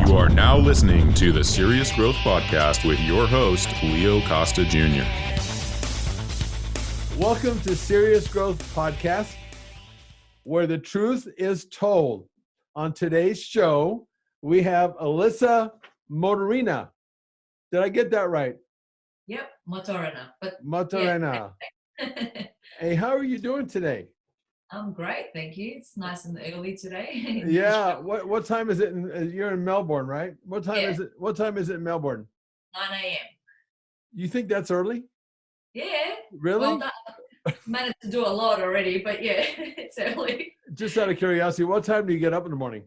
You are now listening to the Serious Growth Podcast with your host, Leo Costa Jr. Welcome to Serious Growth Podcast, where the truth is told. On today's show, we have Alisa Motorina. Did I get that right? Yep, Motorina. Motorina. Yeah. Hey, how are you doing today? I'm great, thank you. It's nice and early today. Yeah. What time is it? You're in Melbourne, right? What time is it? What time is it in Melbourne? 9 a.m. You think that's early? Yeah. Really? Well, managed to do a lot already, but yeah, it's early. Just out of curiosity, what time do you get up in the morning?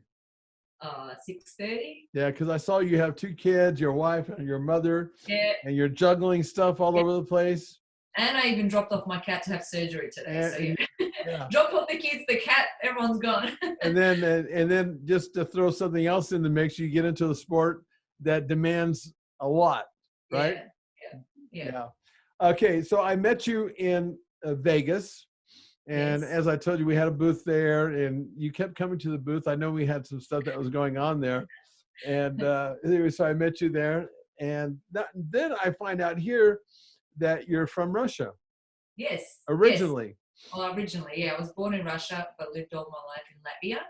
6:30. Yeah, because I saw you have two kids, your wife and your mother, Yeah. and you're juggling stuff all over the place. And I even dropped off my cat to have surgery today. Yeah. Drop off the kids, the cat, everyone's gone. and then just to throw something else in the mix, you get into a sport that demands a lot, right? Yeah. Okay, so I met you in Vegas, and Yes. as I told you, we had a booth there, and you kept coming to the booth. I know we had some stuff that was going on there, and anyway, so I met you there, and then I find out here that you're from Russia. Yes. Originally. Yes. Well, originally, yeah. I was born in Russia, but lived all my life in Latvia.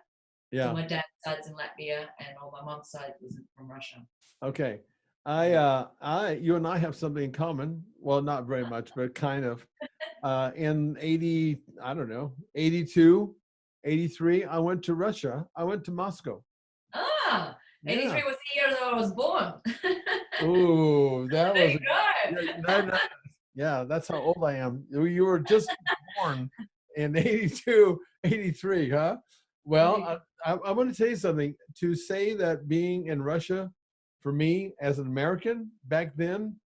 Yeah. So my dad's side's in Latvia, and all my mom's side was from Russia. Okay. You and I have something in common. Well, not very much, but kind of. In 82, 83, I went to Russia. I went to Moscow. 83 was the year that I was born. Ooh, that There was. you go. Yeah, that's how old I am. You were just born in 82, 83, huh? Well, I'm going to tell you something. To say that being in Russia, for me as an American back then,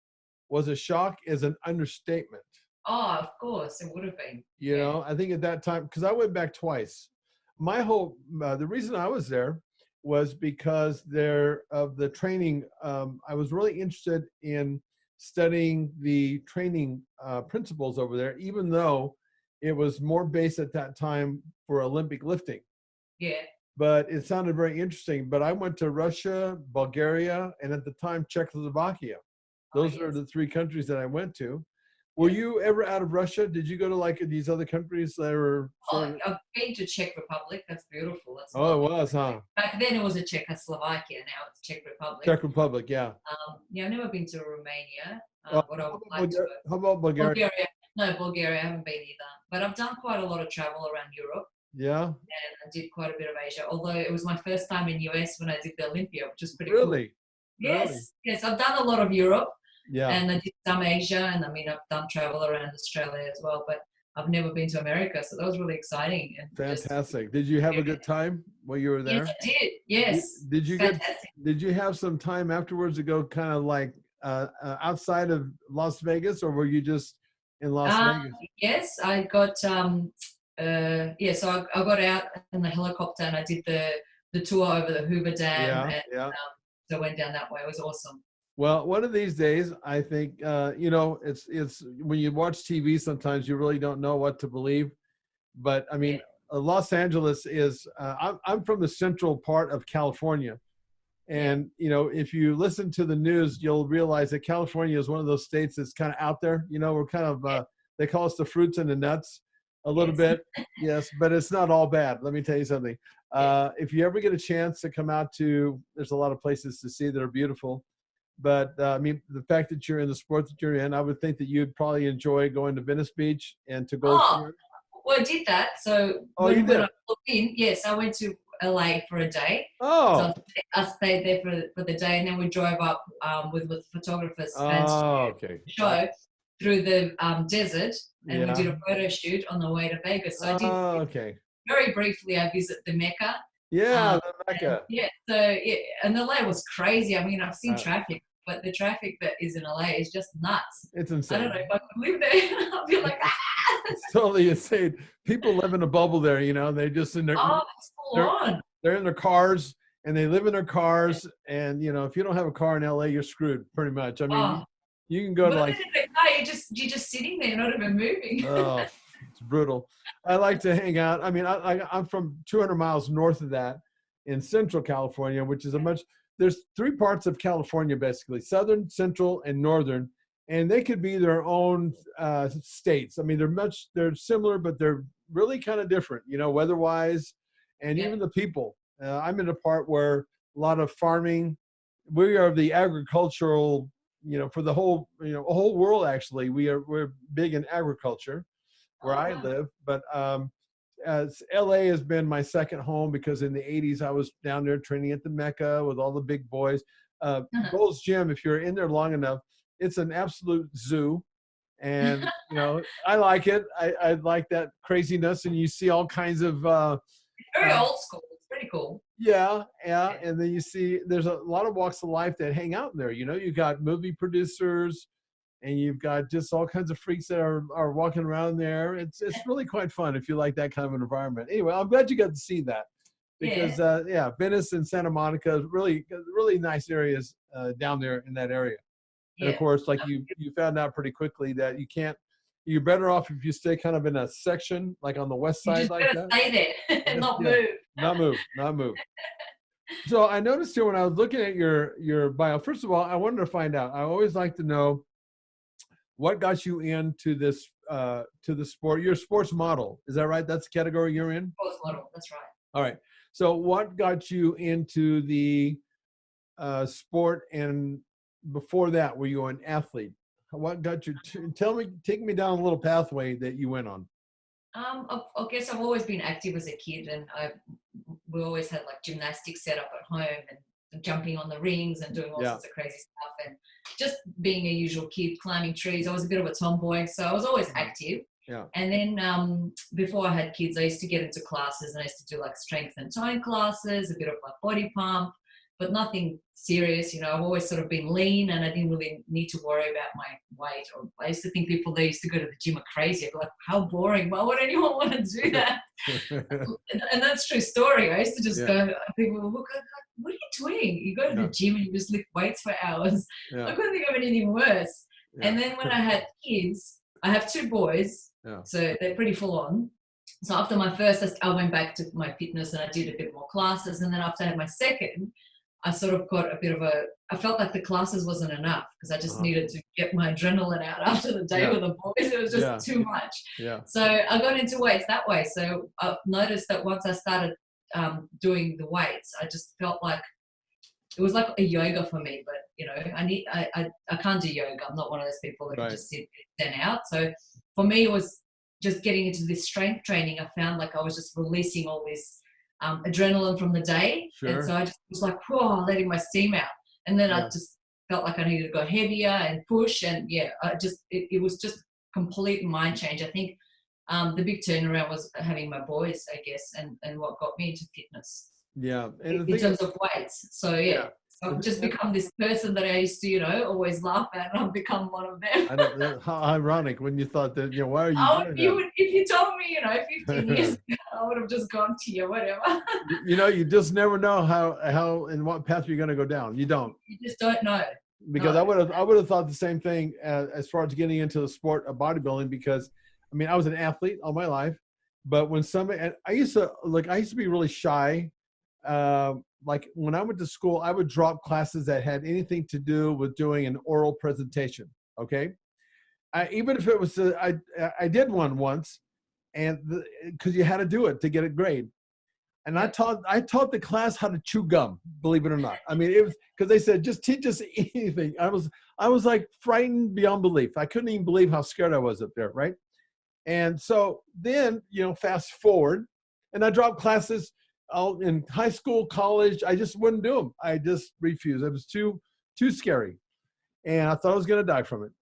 was a shock is an understatement. Oh, of course, it would have been. You know, I think at that time, because I went back twice. The reason I was there was because of the training. I was really interested in studying the training principles over there, even though it was more based at that time for Olympic lifting. Yeah. But it sounded very interesting. But I went to Russia, Bulgaria, and at the time, Czechoslovakia. Those are the three countries that I went to. Were you ever out of Russia? Did you go to like these other countries that were? I've been to Czech Republic. That's beautiful. That's lovely. It was, huh? Back then it was a Czechoslovakia. Now it's Czech Republic. Czech Republic, yeah. Yeah, I've never been to Romania. How about Bulgaria? Bulgaria. I haven't been either. But I've done quite a lot of travel around Europe. Yeah. And I did quite a bit of Asia. Although it was my first time in US when I did the Olympia, which was pretty cool. Really? Yes. I've done a lot of Europe. Yeah. And I did some Asia, and I mean, I've done travel around Australia as well, but I've never been to America, so that was really exciting. And fantastic. Did you have a good time while you were there? Yes, I did. Yes. Did you have some time afterwards to go kind of like outside of Las Vegas, or were you just in Las Vegas? Yes, I got so I got out in the helicopter and I did the tour over the Hoover Dam. So I went down that way. It was awesome. Well, one of these days, I think, it's when you watch TV, sometimes you really don't know what to believe. But I mean, Los Angeles is, I'm from the central part of California. And, if you listen to the news, you'll realize that California is one of those states that's kind of out there. We're kind of, they call us the fruits and the nuts a little bit. Yes, but it's not all bad. Let me tell you something. If you ever get a chance to come out there's a lot of places to see that are beautiful. But I mean, the fact that you're in the sport that you're in, I would think that you'd probably enjoy going to Venice Beach and to Gold Coast. Well, I did that. So when I looked in, yes, I went to LA for a day. Oh. So I stayed there for the day, and then we drove up with photographers and show through the desert, and we did a photo shoot on the way to Vegas. So I did very briefly. I visited the Mecca. Yeah, the Mecca. And LA was crazy. I mean, I've seen traffic, but the traffic that is in LA is just nuts. It's insane. I don't know if I could live there. I'll be like, It's totally insane. People live in a bubble there, They just in their it's full on. They're in their cars and they live in their cars. And if you don't have a car in LA, you're screwed pretty much. I mean, you can go to like you're just sitting there, not even moving. Oh, it's brutal. I like to hang out. I mean, I'm from 200 miles north of that in Central California, which is a much there's three parts of California, basically: southern, central, and northern. And they could be their own states. I mean, they're similar, but they're really kind of different, weather-wise, and even the people. I'm in a part where a lot of farming. We are the agricultural, for the whole world. Actually, we're big in agriculture where I live. But as LA has been my second home, because in the 80s I was down there training at the Mecca with all the big boys. Gold's Gym, if you're in there long enough, it's an absolute zoo. And, I like it. I like that craziness. And you see all kinds of... very old school. It's pretty cool. Yeah. And then you see there's a lot of walks of life that hang out in there. You've got movie producers, and you've got just all kinds of freaks that are walking around there. It's really quite fun if you like that kind of an environment. Anyway, I'm glad you got to see that, because Venice and Santa Monica, really nice areas down there in that area. And of course, like you found out pretty quickly that you're better off if you stay kind of in a section, like on the west side, like that. Stay there and not move. Not move. So I noticed here when I was looking at your bio, first of all, I wanted to find out, I always like to know what got you into this, to the sport. You're a sports model. Is that right? That's the category you're in? Sports model. That's right. All right. So what got you into the sport, and before that, were you an athlete? What got you take me down a little pathway that you went on. I guess I've always been active as a kid, and we always had like gymnastics set up at home, and jumping on the rings and doing all sorts of crazy stuff, and just being a usual kid, climbing trees. I was a bit of a tomboy, so I was always active. Yeah. And then before I had kids, I used to get into classes, and I used to do like strength and tone classes, a bit of like body pump, but nothing serious. I've always sort of been lean, and I didn't really need to worry about my weight. Or I used to think people that used to go to the gym are crazy. I'd be like, how boring. Why would anyone want to do that? And that's a true story. I used to just go, people would look, what are you doing? You go to the gym and you just lift weights for hours. I couldn't think of anything worse. And then when I had kids, I have two boys, so they're pretty full on. So after my first, I went back to my fitness, and I did a bit more classes. And then after I had my second, I sort of got a bit of I felt like the classes wasn't enough, because I just needed to get my adrenaline out after the day with the boys. It was just too much. So I got into weights that way. So I noticed that once I started doing the weights, I just felt like it was like a yoga for me. But, I can't do yoga. I'm not one of those people that can just sit and out. So for me, it was just getting into this strength training. I found like I was just releasing all this adrenaline from the day. And so I just was like, whoa, letting my steam out. And then I just felt like I needed to go heavier and push. And it was just complete mind change. I think the big turnaround was having my boys, I guess, and what got me into fitness. Yeah. And in terms of weights. So so I've just become this person that I used to, always laugh at, and I've become one of them. I know, how ironic when you thought that, why are you doing that? If you told me, 15 years ago, I would have just gone to you, whatever. You just never know how and what path you're going to go down. You don't. You just don't know. Because I would have thought the same thing as far as getting into the sport of bodybuilding, because I was an athlete all my life, but when I used to be really shy. Like when I went to school, I would drop classes that had anything to do with doing an oral presentation. Okay. Even if it was, I did one once, and because you had to do it to get a grade. And I taught the class how to chew gum, believe it or not. It was because they said, just teach us anything. I was like frightened beyond belief. I couldn't even believe how scared I was up there. Right. And so then, fast forward, and I dropped classes in high school, college. I just wouldn't do them. I just refused. It was too scary. And I thought I was going to die from it.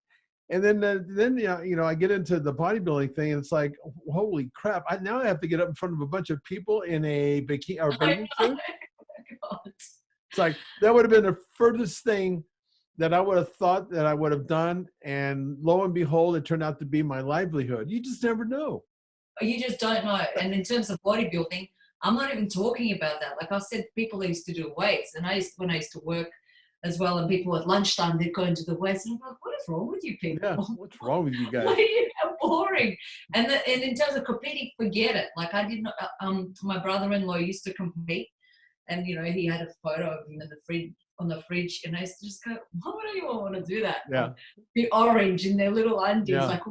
And then I get into the bodybuilding thing, and it's like, holy crap. Now I have to get up in front of a bunch of people in a bikini or bathing suit. It's like, that would have been the furthest thing that I would have thought that I would have done. And lo and behold, it turned out to be my livelihood. You just never know. You just don't know. And in terms of bodybuilding, I'm not even talking about that. Like I said, people that used to do weights, and when I used to work as well, and people at lunchtime, they'd go into the weights, and I'm like, what is wrong with you people? Yeah, what's wrong with you guys? How boring. And in terms of competing, forget it. Like I didn't, my brother-in-law used to compete, And, you know, he had a photo of him in the fridge, on the fridge, and I used to just go, why would anyone want to do that? Yeah. Like, be orange in their little undies. Yeah. Like,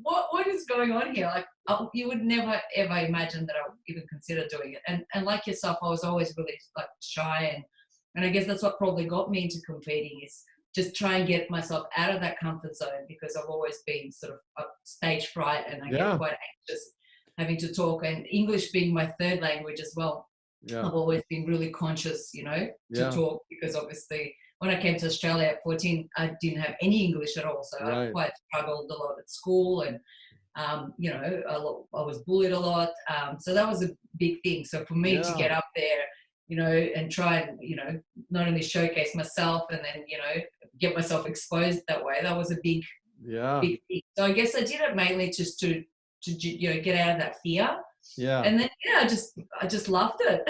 what is going on here? Like, you would never, ever imagine that I would even consider doing it. And like yourself, I was always really like shy. And I guess that's what probably got me into competing, is just try and get myself out of that comfort zone, because I've always been sort of stage fright, and I get quite anxious having to talk, and English being my third language as well. I've always been really conscious, you know, to talk, because obviously when I came to Australia at 14, I didn't have any English at all. So I quite struggled a lot at school, and, you know, I was bullied a lot. So that was a big thing. So for me to get up there, you know, and try and, you know, not only showcase myself and then, you know, get myself exposed that way, that was a big thing. So I guess I did it mainly just to you know, get out of that fear. And then I just loved it.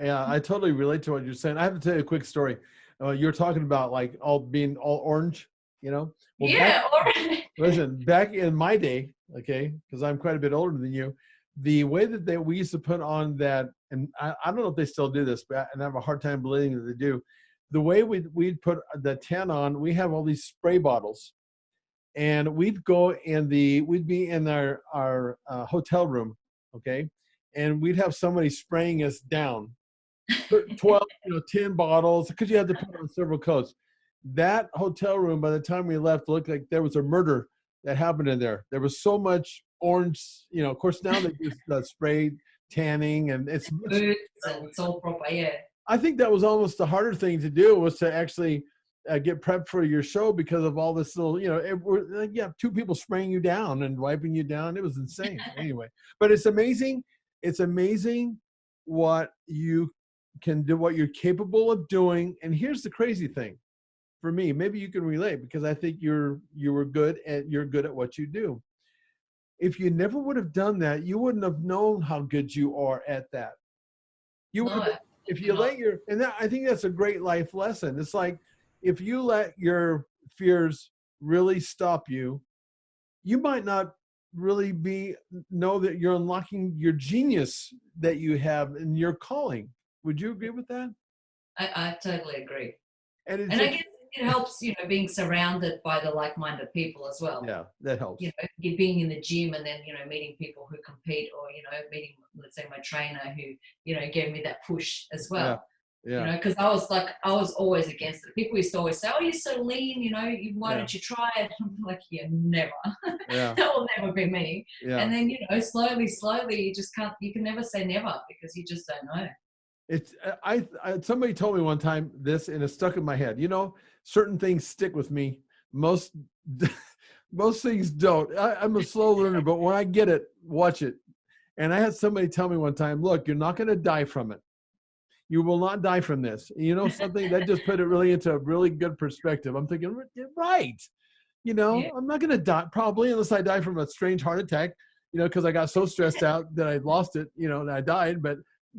I totally relate to what you're saying. I have to tell you a quick story. You're talking about like being all orange, you know. Well, orange. Listen, back in my day, okay, because I'm quite a bit older than you, the way that we used to put on that, and I don't know if they still do this, but and I have a hard time believing that they do. The way we'd put the tan on, we have all these spray bottles. And we'd be in our hotel room, okay, and we'd have somebody spraying us down, 12, 10 bottles, because you had to put on several coats. That hotel room, by the time we left, looked like there was a murder that happened in there. There was so much orange, you know. Of course, now they use spray tanning, and it's all proper. I think that was almost the harder thing to do, was to actually get prepped for your show, because of all this little, you know, two people spraying you down and wiping you down. It was insane. Anyway, but it's amazing. It's amazing what you can do, what you're capable of doing. And here's the crazy thing for me, maybe you can relate, because I think you're good at what you do. If you never would have done that, you wouldn't have known how good you are at that. If you let I think that's a great life lesson. It's like, if you let your fears really stop you, you might not really know that you're unlocking your genius that you have in your calling. Would you agree with that? I totally agree. And I guess it helps, you know, being surrounded by the like-minded people as well. Yeah, that helps. You know, being in the gym, and then, you know, meeting people who compete, or, you know, meeting, let's say, my trainer who, you know, gave me that push as well. You know, because I was always against it. People used to always say, "Oh, you're so lean, you know, why don't you try it?" I'm like, never. That will never be me. And then, you know, slowly, you can never say never, because you just don't know. It's somebody told me one time this, and it stuck in my head. You know, certain things stick with me. Most things don't. I'm a slow learner, but when I get it, watch it. And I had somebody tell me one time, "Look, you're not going to die from it. You will not die from this." You know, something that just put it really into a really good perspective. I'm thinking, right. You know, I'm not going to die probably, unless I die from a strange heart attack, you know, because I got so stressed out that I lost it, you know, and I died, but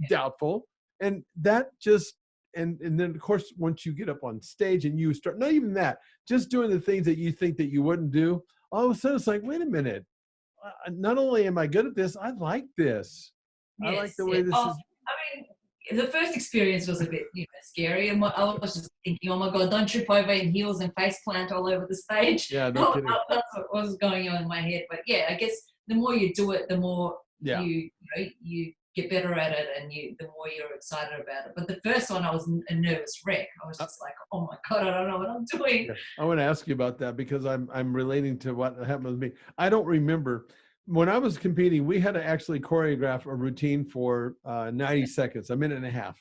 doubtful. And that just, and then of course, once you get up on stage and you start, not even that, just doing the things that you think that you wouldn't do, all of a sudden it's like, wait a minute. Not only am I good at this, I like this. I like the way this is. I mean, the first experience was a bit, you know, scary, and I was just thinking, "Oh my God, don't trip over in heels and face plant all over the stage." Yeah, no kidding. That's what was going on in my head. But yeah, I guess the more you do it, the more you get better at it, and the more you're excited about it. But the first one, I was a nervous wreck. I was just like, "Oh my God, I don't know what I'm doing." Yeah. I want to ask you about that, because I'm relating to what happened with me. I don't remember. When I was competing, we had to actually choreograph a routine for 90 seconds, a minute and a half.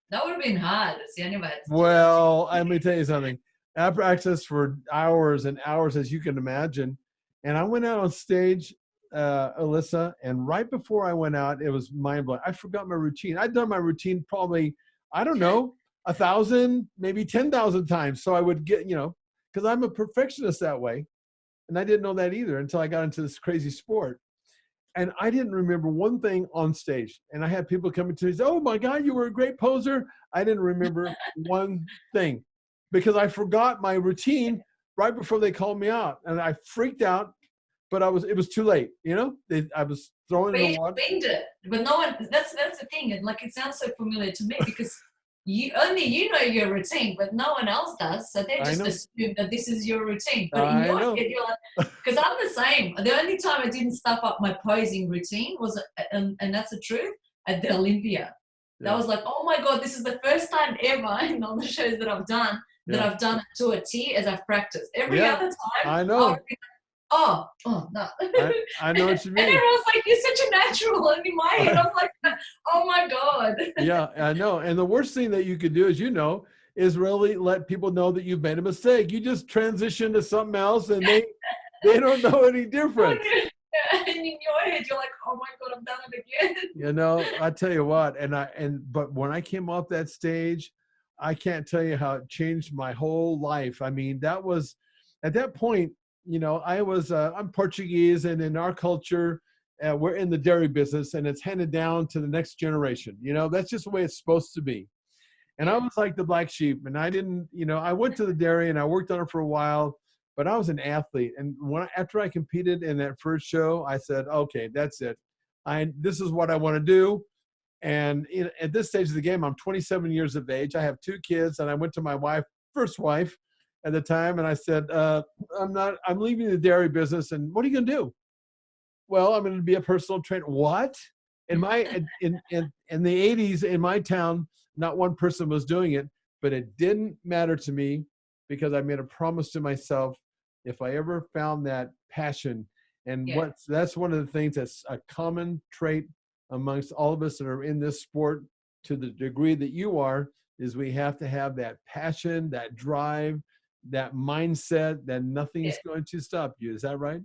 That would have been hard. It's the only way. Well, let me tell you something. I practiced for hours and hours, as you can imagine. And I went out on stage, Alisa, and right before I went out, it was mind-blowing. I forgot my routine. I'd done my routine probably, I don't know, 1,000, maybe 10,000 times. So I would get, you know, because I'm a perfectionist that way. And I didn't know that either until I got into this crazy sport. And I didn't remember one thing on stage. And I had people coming to me and say, "Oh my God, you were a great poser." I didn't remember one thing, because I forgot my routine right before they called me out. And I freaked out. but it was too late, I was throwing But in you the water. explained it. But no one, that's the thing. And like, it sounds so familiar to me because only you know your routine, but no one else does. So they I just know. assume that this is your routine. But in I your know. head, you're like, because I'm the same. The only time I didn't stuff up my posing routine was, and that's the truth, at the Olympia. Yeah. That was like, oh my God, this is the first time ever in all the shows that I've done that I've done it to a T as I've practiced. Every other time, I know. would be like, oh no. I know what you mean. And everyone's like, you're such a natural. And in my head, I'm like, oh my God. Yeah, I know. And the worst thing that you could do, as you know, is really let people know that you've made a mistake. You just transition to something else and they don't know any different. And in your head, you're like, oh my God, I've done it again. I tell you what, but when I came off that stage, I can't tell you how it changed my whole life. I mean, that was at that point, I'm Portuguese, and in our culture, we're in the dairy business, and it's handed down to the next generation. That's just the way it's supposed to be. And I was like the black sheep, and I didn't, I went to the dairy and I worked on it for a while, but I was an athlete. And after I competed in that first show, I said, okay, that's it. This is what I want to do. And at this stage of the game, I'm 27 years of age. I have 2 kids, and I went to my first wife at the time, and I said, I'm leaving the dairy business. And what are you going to do? Well, I'm going to be a personal trainer. What? In the 80s in my town, not one person was doing it, but it didn't matter to me because I made a promise to myself, if I ever found that passion, and that's one of the things that's a common trait amongst all of us that are in this sport to the degree that you are, is we have to have that passion, that drive, that mindset that nothing's going to stop you. Is that right?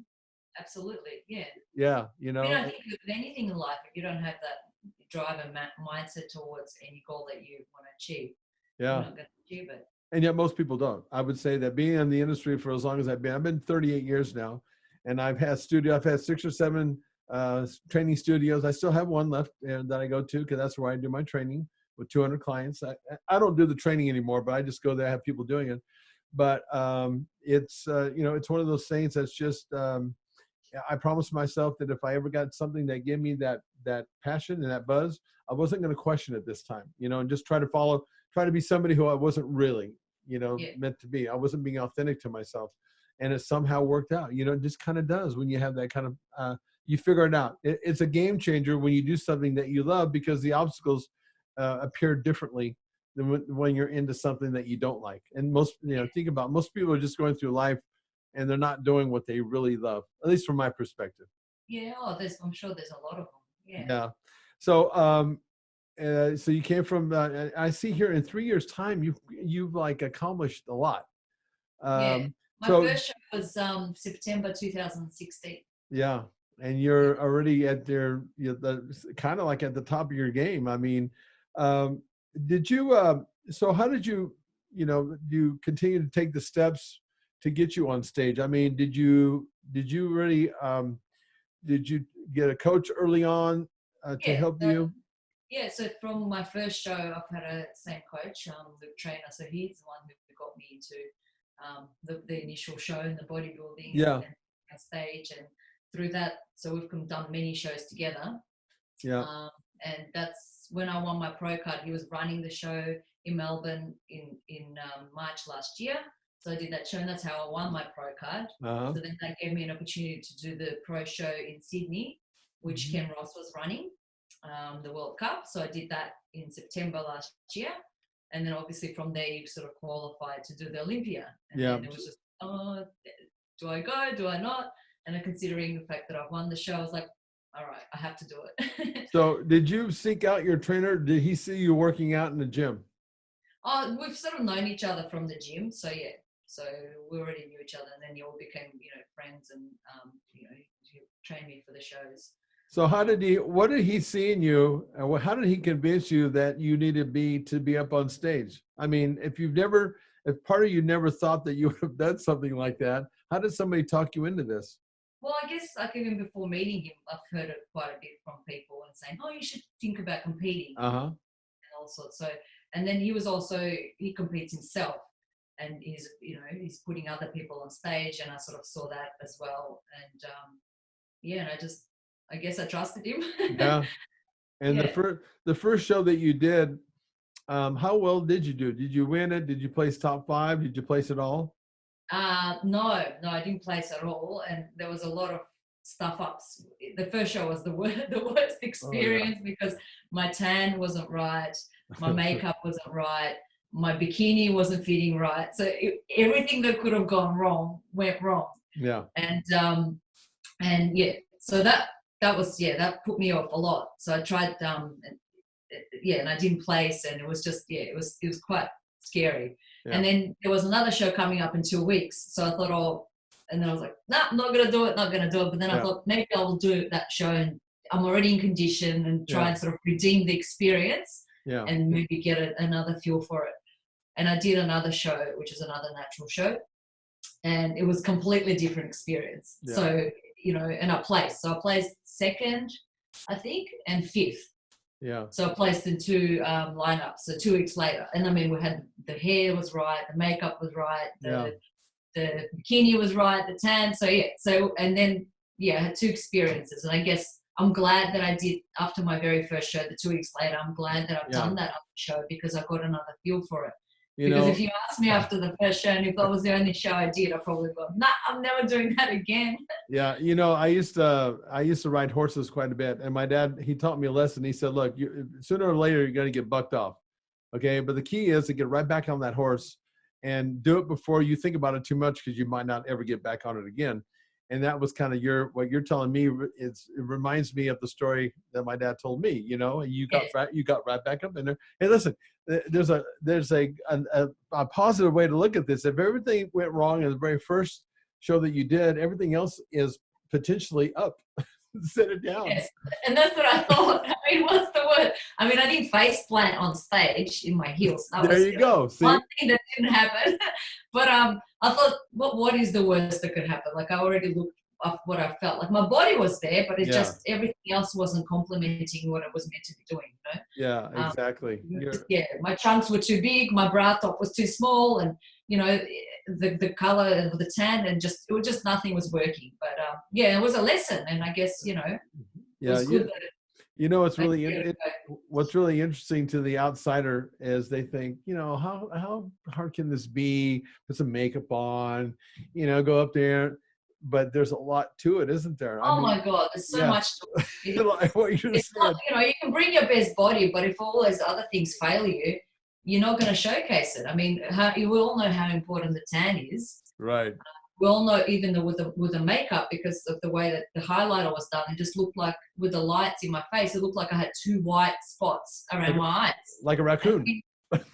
Absolutely, yeah. Yeah, I think with anything in life, if you don't have that drive and mindset towards any goal that you want to achieve, you're not going to achieve it. And yet most people don't. I would say that being in the industry for as long as I've been 38 years now, and I've had 6 or 7 training studios. I still have one left that I go to because that's where I do my training with 200 clients. I don't do the training anymore, but I just go there, have people doing it. But it's one of those things that's just, I promised myself that if I ever got something that gave me that passion and that buzz, I wasn't going to question it this time, and just try to be somebody who I wasn't really, meant to be. I wasn't being authentic to myself, and it somehow worked out. It just kind of does when you have that kind of, you figure it out. It's a game changer when you do something that you love, because the obstacles appear differently than when you're into something that you don't like. And most, think about it, most people are just going through life and they're not doing what they really love, at least from my perspective. Yeah, I'm sure there's a lot of them. Yeah. So, so you came from, I see here in 3 years time, you've like accomplished a lot. My first show was September 2016. Yeah. And you're already at kind of like at the top of your game. I mean, did you, so how did you, you continue to take the steps to get you on stage? I mean, did you really, did you get a coach early on to help you? Yeah, so from my first show, I've had a same coach, Luke Trainer. So he's the one who got me into the initial show and the bodybuilding and stage. And through that, so we've done many shows together. Yeah. And that's when I won my pro card. He was running the show in Melbourne in March last year. So I did that show, and that's how I won my pro card. So then that gave me an opportunity to do the pro show in Sydney, which Ken Ross was running, the World Cup. So I did that in September last year. And then obviously from there, you sort of qualified to do the Olympia. And then it was just, do I go? Do I not? And then considering the fact that I've won the show, I was like, all right, I have to do it. So did you seek out your trainer? Did he see you working out in the gym? We've sort of known each other from the gym. So yeah. So we already knew each other, and then you all became, friends, and he trained me for the shows. So what did he see in you, and how did he convince you that you needed to be up on stage? I mean, if part of you never thought that you would have done something like that, how did somebody talk you into this? Well, I guess like even before meeting him, I've heard it quite a bit from people and saying, "Oh, you should think about competing," and all sorts. So, and then he competes himself. and he's, you know, he's putting other people on stage, and I sort of saw that as well. And yeah, and I guess I trusted him. Yeah. And Yeah. the first show that you did, how well did you do? Did you win it? Did you place top 5? Did you place it all? No, I didn't place at all, and there was a lot of stuff ups. The first show was the worst experience because my tan wasn't right, my makeup wasn't right, my bikini wasn't fitting right, so everything that could have gone wrong went wrong. Yeah. And yeah, so that was, yeah, that put me off a lot. So I tried, and I didn't place, and it was just, yeah, it was quite scary. Yeah. And then there was another show coming up in 2 weeks, so I thought, oh, and then I was like, nah, I'm not gonna do it. But then I thought maybe I will do that show, and I'm already in condition, and try and sort of redeem the experience, and maybe get another feel for it. And I did another show, which is another natural show, and it was completely different experience. Yeah. So, you know, and I placed. So I placed 2nd, I think, and 5th. Yeah. So I placed in 2 lineups. So 2 weeks later, and I mean, we had the hair was right, the makeup was right, the bikini was right, the tan. So yeah. So and then I had 2 experiences, and I guess I'm glad that I did after my very first show. The 2 weeks later, I'm glad that I've done that other show because I got another feel for it. Because if you asked me after the first show, and if that was the only show I did, I'd probably go, nah, I'm never doing that again. Yeah, you know, I used to ride horses quite a bit, and my dad, he taught me a lesson. He said, look, sooner or later, you're going to get bucked off, okay? But the key is to get right back on that horse and do it before you think about it too much, because you might not ever get back on it again. And that was kind of what you're telling me. It reminds me of the story that my dad told me. You know, you got right back up in there. Hey, listen, there's a positive way to look at this. If everything went wrong in the very first show that you did, everything else is potentially up. Set it down. Yes, and that's what I thought. I mean, what's the word? I mean, I didn't face plant on stage in my heels. There you go. See? One thing that didn't happen. But I thought, what is the worst that could happen? Like, I already looked up what I felt. Like, my body was there, but it just, everything else wasn't complementing what it was meant to be doing, you know? Yeah, exactly. My trunks were too big, my bra top was too small, and, you know, the color of the tan, and nothing was working. But it was a lesson, and I guess, you know, it was good that you know, it's really what's really interesting to the outsider is they think, you know, how hard can this be? Put some makeup on, you know, go up there. But there's a lot to it, isn't there? My God, there's so much to it. Like what you just said. You know, you can bring your best body, but if all those other things fail you, you're not going to showcase it. I mean, we all know how important the tan is. Right. We all know, even with the makeup, because of the way that the highlighter was done, it just looked like, with the lights in my face, it looked like I had 2 white spots around my eyes. Like a raccoon.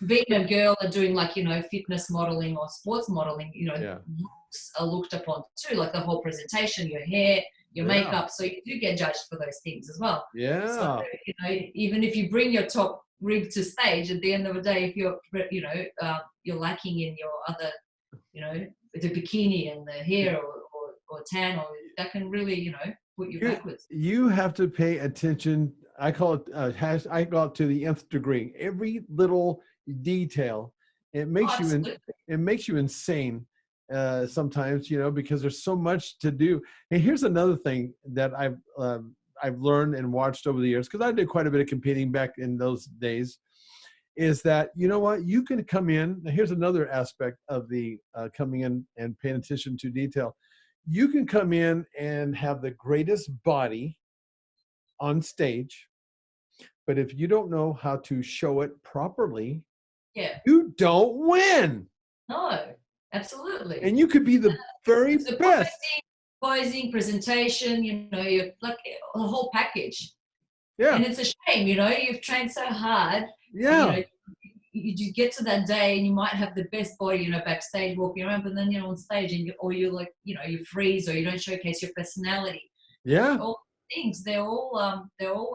Being a girl and doing, like, you know, fitness modeling or sports modeling, you know, looks are looked upon too, like the whole presentation, your hair, your makeup. So you do get judged for those things as well. Yeah. So, you know, even if you bring your top rig to stage, at the end of the day, if you're, you know, you're lacking in your other, you know, the bikini and the hair or tan, or that can really, you know, put you backwards. You have to pay attention. I call it I call it to the nth degree. Every little detail, it makes you insane sometimes, you know, because there's so much to do. And here's another thing that I've learned and watched over the years, because I did quite a bit of competing back in those days, is that, you know what, you can come in. Here's another aspect of the coming in and paying attention to detail. You can come in and have the greatest body on stage, but if you don't know how to show it properly, you don't win. No, absolutely. And you could be the very best. Posing, presentation, you know, you're like the whole package. Yeah. And it's a shame, you know, you've trained so hard. Yeah. You know, you get to that day and you might have the best body, you know, backstage walking around, but then you're on stage and you like, you know, you freeze, or you don't showcase your personality. Yeah. All things, they all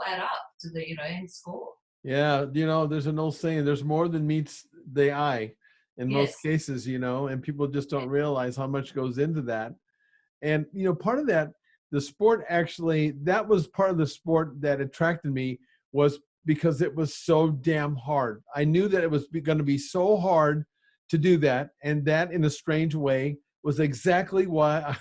add up to the, you know, end score. Yeah. You know, there's an old saying, there's more than meets the eye in most cases, you know, and people just don't realize how much goes into that. And, you know, part of that, the sport actually, that was part of the sport that attracted me, was because it was so damn hard. I knew that it was going to be so hard to do that. And that, in a strange way, was exactly why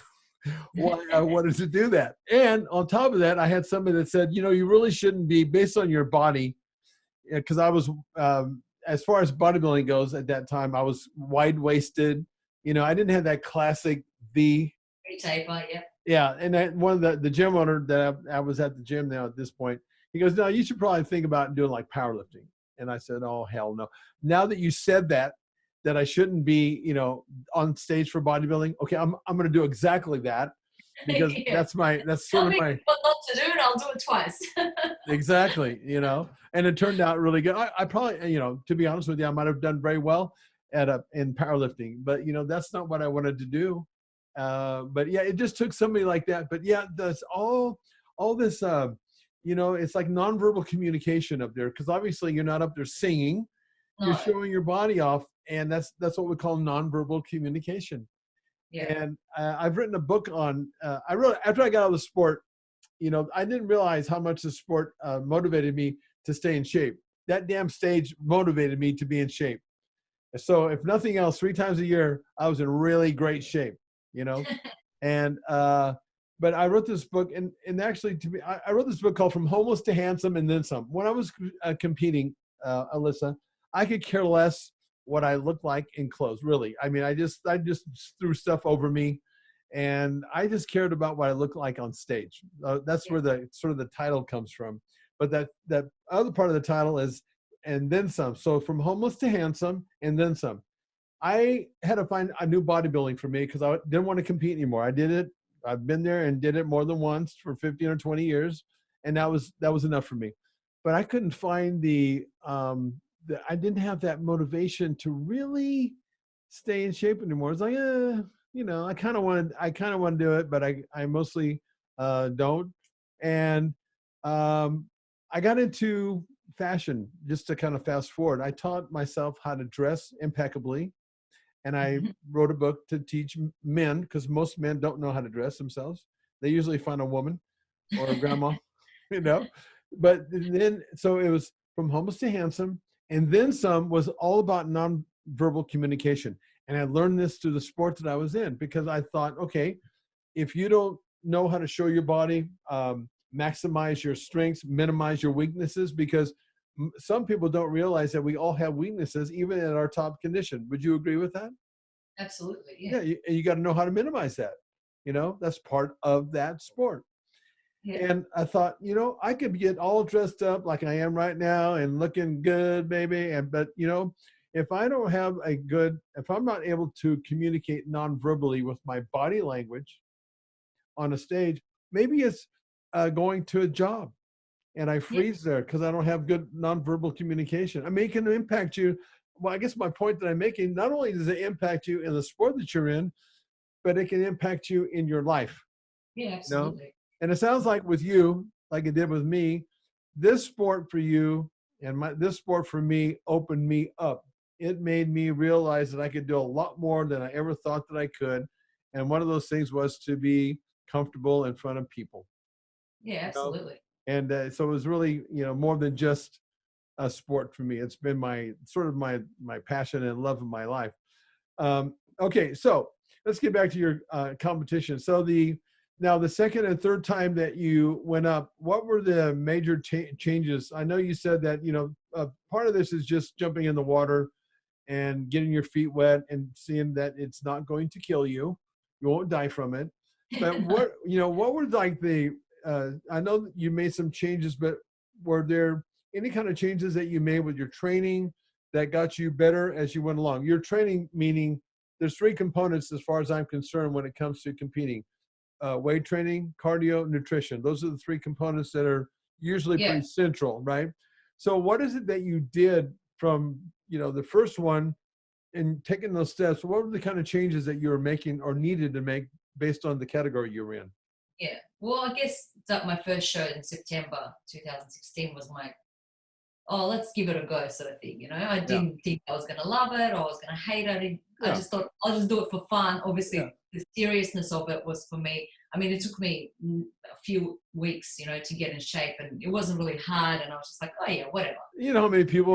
I wanted to do that. And on top of that, I had somebody that said, you really shouldn't be, based on your body, because I was, as far as bodybuilding goes at that time, I was wide-waisted. I didn't have that classic V. Taper, yeah. Yeah, and one of the gym owner that I was at the gym now at this point, he goes, no, you should probably think about doing like powerlifting. And I said, oh, hell no. Now that you said that I shouldn't be, on stage for bodybuilding, okay, I'm going to do exactly that, because that's sort of my. What not to do, and I'll do it twice. Exactly, and it turned out really good. I probably, to be honest with you, I might have done very well in powerlifting, but that's not what I wanted to do. But yeah, it just took somebody like that. But yeah, that's all this, it's like nonverbal communication up there, because obviously you're not up there singing, you're showing your body off, and that's what we call nonverbal communication. Yeah. And I've written a book on. I wrote after I got out of the sport. I didn't realize how much the sport motivated me to stay in shape. That damn stage motivated me to be in shape. So if nothing else, 3 times a year, I was in really great shape, and, but I wrote this book, and actually I wrote this book called From Homeless to Handsome and Then Some. When I was competing, Alisa, I could care less what I looked like in clothes, really. I mean, I just threw stuff over me, and I just cared about what I looked like on stage. That's where the sort of the title comes from. But that other part of the title is, and then some. So from homeless to handsome and then some. I had to find a new bodybuilding for me, because I didn't want to compete anymore. I did it. I've been there and did it more than once for 15 or 20 years. And that was enough for me. But I couldn't find I didn't have that motivation to really stay in shape anymore. It's like, I kind of want to do it, but I mostly don't. And I got into fashion, just to kind of fast forward. I taught myself how to dress impeccably. And I wrote a book to teach men, because most men don't know how to dress themselves. They usually find a woman or a grandma, But then, so it was From Homeless to Handsome, and Then Some was all about nonverbal communication. And I learned this through the sport that I was in, because I thought, okay, if you don't know how to show your body, maximize your strengths, minimize your weaknesses, because some people don't realize that we all have weaknesses, even in our top condition. Would you agree with that? Absolutely. Yeah. Yeah. You got to know how to minimize that. That's part of that sport. Yeah. And I thought, I could get all dressed up like I am right now and looking good, baby. But if I don't have if I'm not able to communicate non-verbally with my body language on a stage, maybe it's going to a job and I freeze there because I don't have good nonverbal communication. I mean, it can impact you. Well, I guess my point that I'm making, not only does it impact you in the sport that you're in, but it can impact you in your life. Yeah, absolutely. And it sounds like with you, like it did with me, this sport for you and this sport for me opened me up. It made me realize that I could do a lot more than I ever thought that I could. And one of those things was to be comfortable in front of people. Yeah, absolutely. And so it was really, more than just a sport for me. It's been my passion and love of my life. Okay, so let's get back to your competition. So now the second and third time that you went up, what were the major changes? I know you said that, part of this is just jumping in the water and getting your feet wet and seeing that it's not going to kill you. You won't die from it. But what were like I know you made some changes, but were there any kind of changes that you made with your training that got you better as you went along? Your training, meaning there's 3 components as far as I'm concerned when it comes to competing. Weight training, cardio, nutrition. Those are the 3 components that are usually pretty central, right? So what is it that you did from, the first one and taking those steps? What were the kind of changes that you were making or needed to make based on the category you were in? Yeah, well, I guess that my first show in September 2016 was my, let's give it a go sort of thing, I didn't think I was going to love it or I was going to hate it. I just thought I'll just do it for fun. Obviously, the seriousness of it was for me. I mean, it took me a few weeks, you know, to get in shape, and it wasn't really hard. And I was just like, oh yeah, whatever. You know how many people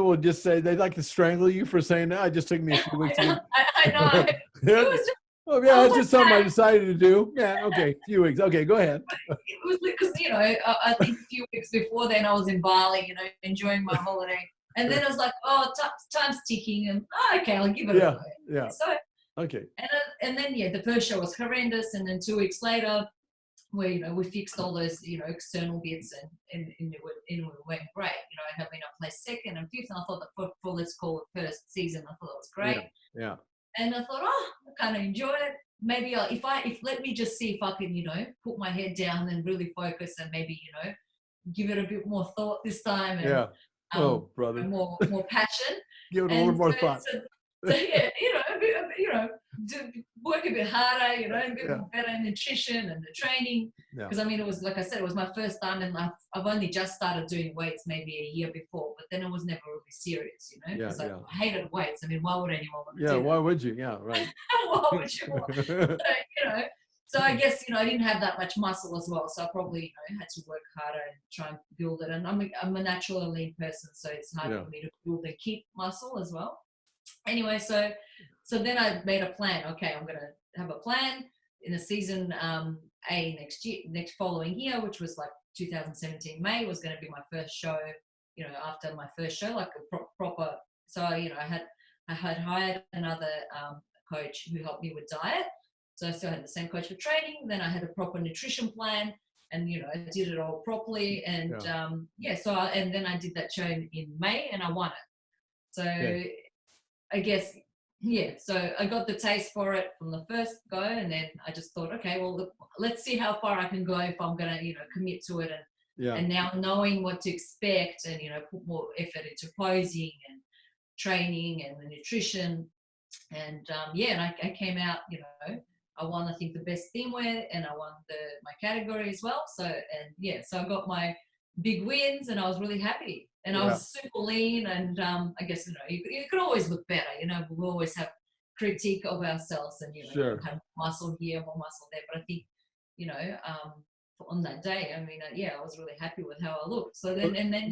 would just say they'd like to strangle you for saying, no, it just took me a few weeks. I know. It was just, oh yeah, it's just something I decided to do. Yeah, okay, a few weeks. Okay, go ahead. It was because, you know, I think a few weeks before then I was in Bali, you know, enjoying my holiday. And then I was like, oh, time's ticking, and okay, I'll give it a go. Yeah. So, okay. And then, the first show was horrendous. And then 2 weeks later, where, you know, we fixed all those, you know, external bits, and it went great. You know, I mean, I placed second and fifth, and I thought that for let's call it first season, I thought it was great. Yeah. And I thought, I kind of enjoyed it. Maybe if let me just see if I can, you know, put my head down and really focus, and maybe, you know, give it a bit more thought this time. And, oh, brother. More passion. Give it a little more thought. So yeah, you know, work a bit harder, you know, a bit more better in nutrition and the training. Because I mean, it was, like I said, it was my first time, and I've only just started doing weights maybe a year before, but then it was never really serious, you know. Because I hated weights. I mean, why would anyone want to do that? Why would you? Yeah, right. Why would you want? So, you know, so I guess, you know, I didn't have that much muscle as well, so I probably, you know, had to work harder and try and build it. And I'm a naturally lean person, so it's hard for me to build and keep muscle as well. Anyway, so then I made a plan. Okay, I'm going to have a plan in the season A next following year, which was like 2017 May, was going to be my first show, you know, after my first show, like a proper. So, you know, I had hired another coach who helped me with diet. So I still had the same coach for training. Then I had a proper nutrition plan, and, you know, I did it all properly. And and then I did that show in May, and I won it. So I guess, so I got the taste for it from the first go, and then I just thought, okay, well, let's see how far I can go if I'm going to, you know, commit to it. And now knowing what to expect, and, you know, put more effort into posing and training and the nutrition. And and I came out, you know, I won, I think, the best teamwear, and I won my category as well. So, so I got my big wins, and I was really happy. And I was super lean, and I guess, you know, you could always look better, you know, but we always have critique of ourselves, and, you know, kind of muscle here, more muscle there. But I think, you know, on that day, I mean, I was really happy with how I looked. So then, and then,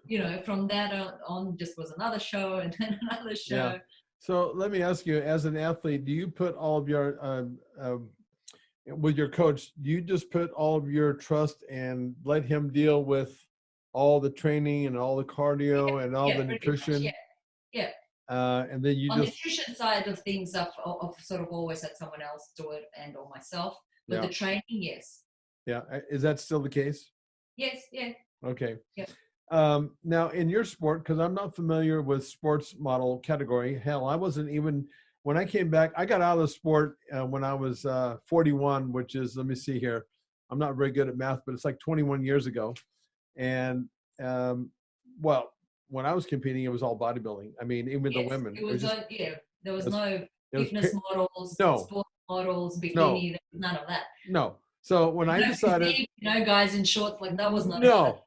you know, from that on, just was another show, and then another show. Yeah. So let me ask you, as an athlete, do you put all of your, with your coach, do you just put all of your trust and let him deal with all the training and all the cardio and all the nutrition? Much, yeah. And then you on the nutrition side of things, I've sort of always had someone else do it, and or myself. But the training, yes. Yeah. Is that still the case? Yes. Yeah. Okay. Yeah. Now, in your sport, because I'm not familiar with sports model category, hell, I wasn't even, when I came back, I got out of the sport when I was 41, which is, let me see here, I'm not very good at math, but it's like 21 years ago. And, well, when I was competing, it was all bodybuilding. I mean, even the women. It was there was no fitness models, sports models, bikini, none of that. No. So when I decided, you know, guys in shorts, like that was not. No.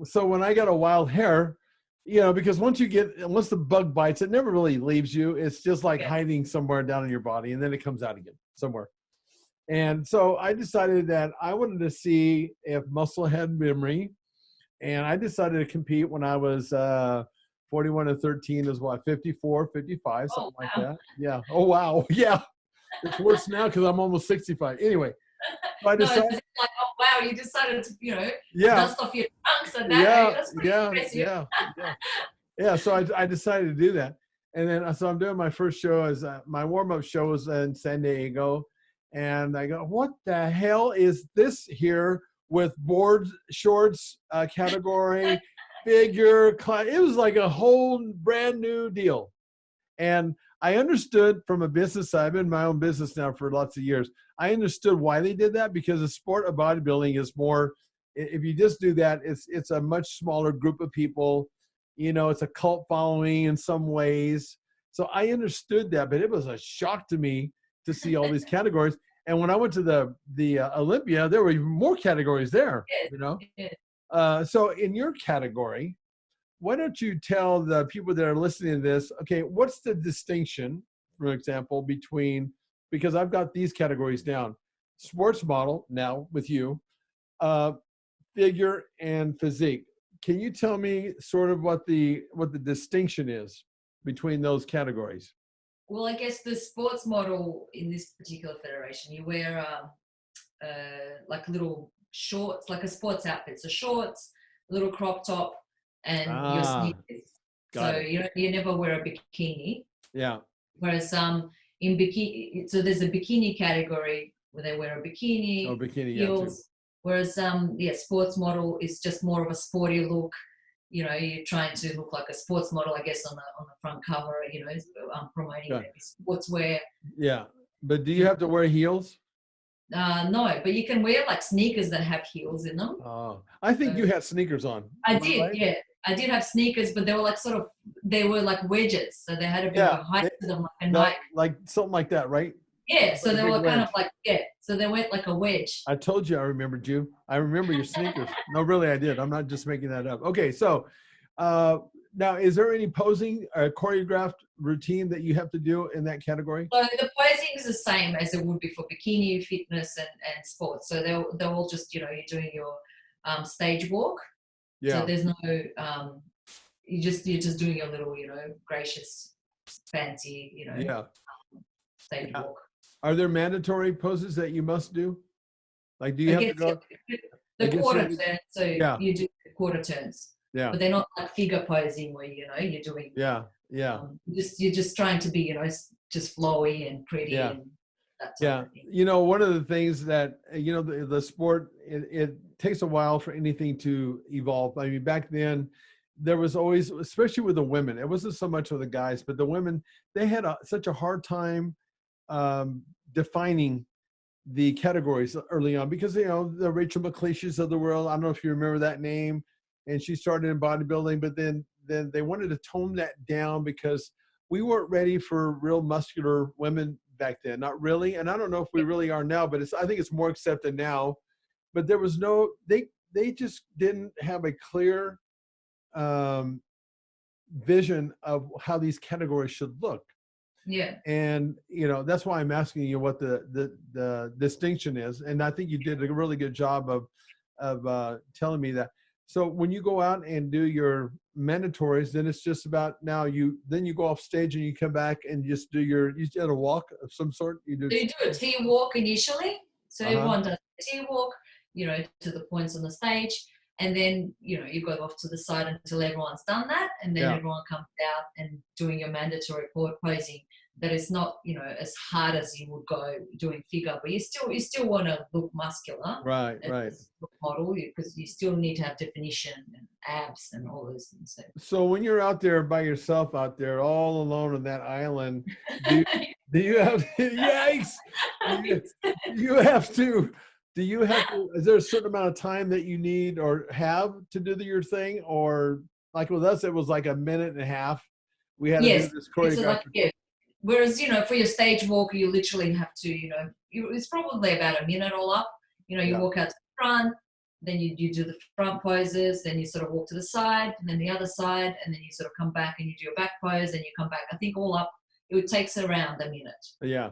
So when I got a wild hair, you know, because once the bug bites, it never really leaves you. It's just like hiding somewhere down in your body, and then it comes out again somewhere. And so I decided that I wanted to see if muscle had memory, and I decided to compete when I was 41 and 13 is what, 54, 55, something like that. Yeah. Oh wow. Yeah. It's worse now because I'm almost 65. Anyway, so I decided, it's like, oh wow, you decided to, you know, dust off your trunks and that. That's pretty impressive. Yeah. So I decided to do that, and then so I'm doing my first show as my warm-up show was in San Diego, and I go, what the hell is this here with board shorts category, figure class? It was like a whole brand new deal, and I understood from a business side. I've been in my own business now for lots of years. I understood why they did that, because the sport of bodybuilding is more, if you just do that, it's a much smaller group of people. You know, it's a cult following in some ways. So I understood that, but it was a shock to me to see all these categories. And when I went to the Olympia, there were even more categories there, you know? So in your category, why don't you tell the people that are listening to this, okay, what's the distinction, for example, between because I've got these categories down: sports model now with you, figure, and physique. Can you tell me sort of what the distinction is between those categories? Well, I guess the sports model in this particular federation, you wear like little shorts, like a sports outfit. So shorts, little crop top, and your sneakers. So you never wear a bikini. Yeah. Whereas in bikini, so there's a bikini category where they wear a bikini, heels. Too. Whereas sports model is just more of a sporty look. You know, you're trying to look like a sports model, I guess, on the front cover. You know, promoting maybe sportswear. Yeah, but do you have to wear heels? No, but you can wear like sneakers that have heels in them. Oh, I think you had sneakers on. I did, right? Yeah. I did have sneakers, but they were like they were like wedges. So they had a bit of a height to them, like a Nike. Like something like that, right? Yeah, so they were kind of like, so they went like a wedge. I told you I remembered you. I remember your sneakers. No, really, I did. I'm not just making that up. Okay, so now, is there any posing or choreographed routine that you have to do in that category? So the posing is the same as it would be for bikini, fitness, and sports. So they're all just, you're doing your stage walk. Yeah. So there's no, you're just doing your little, gracious, fancy, stage walk. Are there mandatory poses that you must do? Like, do you have to go? The quarter turns, so you do the quarter turns. Yeah. But they're not like figure posing where, you're doing. Yeah. You're just trying to be, just flowy and pretty. Yeah. And that type of thing. One of the things that, the sport, it takes a while for anything to evolve. I mean, back then, there was always, especially with the women, it wasn't so much with the guys, but the women, they had such a hard time defining the categories early on because, the Rachel McLeish's of the world, I don't know if you remember that name, and she started in bodybuilding, but then they wanted to tone that down because we weren't ready for real muscular women back then. Not really. And I don't know if we really are now, but I think it's more accepted now. But there was they just didn't have a clear vision of how these categories should look. Yeah. And, that's why I'm asking you what the distinction is. And I think you did a really good job of telling me that. So when you go out and do your mandatories, then it's just about then you go off stage and you come back and you did a walk of some sort. You do a T walk initially. So everyone does a T walk, to the points on the stage. And then, you go off to the side until everyone's done that. And then everyone comes out and doing your mandatory posing. That is not, as hard as you would go doing figure, but you still want to look muscular. Right. Model, because you still need to have definition and abs and all those things. So when you're out there by yourself out there all alone on that island, do you have yikes? Do you have to, is there a certain amount of time that you need or have to do your thing? Or like with us, it was like a minute and a half. We had to do this choreography. Whereas, for your stage walk, you literally have to, it's probably about a minute all up. You walk out to the front, then you do the front poses, then you sort of walk to the side, and then the other side, and then you sort of come back and you do your back pose, and you come back. I think all up, it takes around a minute. Yeah.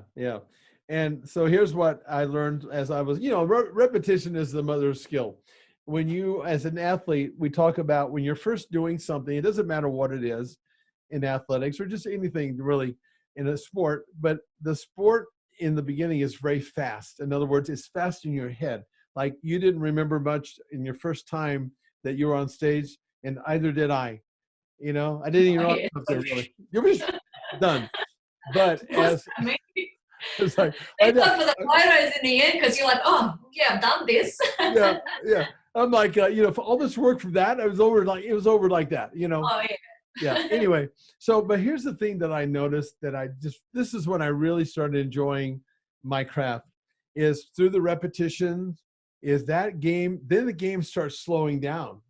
And so here's what I learned as I was, repetition is the mother of skill. When you, as an athlete, we talk about when you're first doing something, it doesn't matter what it is in athletics or just anything really in a sport, but the sport in the beginning is very fast. In other words, it's fast in your head. Like you didn't remember much in your first time that you were on stage, and either did I. I didn't even know up there really. You were just done. But as it's like for the photos in the end, because you're like, oh yeah, I've done this. yeah. I'm like, for all this work from that, it was over like that. Oh yeah. Yeah. Anyway, but here's the thing that I noticed that this is when I really started enjoying my craft is through the repetitions, is that game, then the game starts slowing down.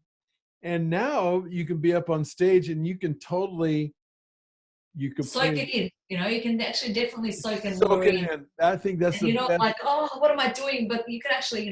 And now you can be up on stage and you can soak it in, you can actually definitely soak it in. I think that's you're not like, oh, what am I doing? But you can actually,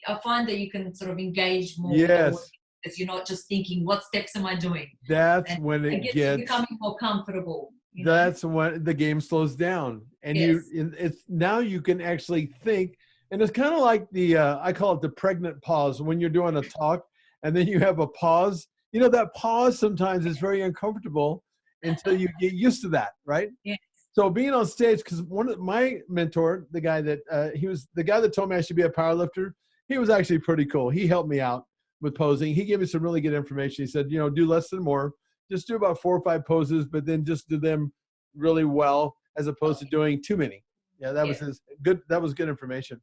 I find that you can sort of engage more. Yes. Because you're not just thinking, what steps am I doing? That's when it gets becoming more comfortable. That's when the game slows down, and it's now you can actually think, and it's kind of like the I call it the pregnant pause when you're doing a talk, and then you have a pause. That pause sometimes is very uncomfortable until you get used to that, right? Yes. So being on stage, because one of my mentor, the guy that he was the guy that told me I should be a powerlifter, he was actually pretty cool. He helped me out with posing. He gave me some really good information. He said, do less than more. Just do about 4 or 5 poses, but then just do them really well as opposed to doing too many. Yeah, that was his good. That was good information.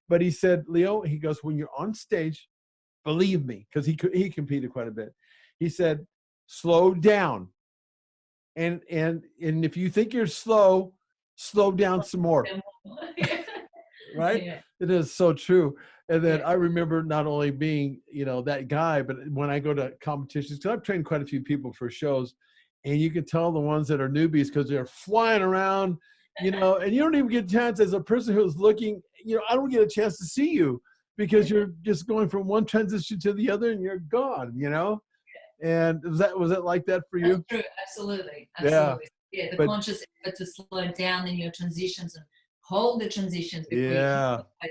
But he said, Leo, he goes, when you're on stage, believe me, because he competed quite a bit. He said, slow down. And if you think you're slow down some more. Right? Yeah. It is so true. And then I remember not only being, that guy, but when I go to competitions, because I've trained quite a few people for shows, and you can tell the ones that are newbies because they're flying around, and you don't even get a chance as a person who's looking, I don't get a chance to see you because you're just going from one transition to the other and you're gone, And was it like that for you? That's true. Absolutely. Yeah. The conscious effort to slow down in your transitions and hold the transitions before you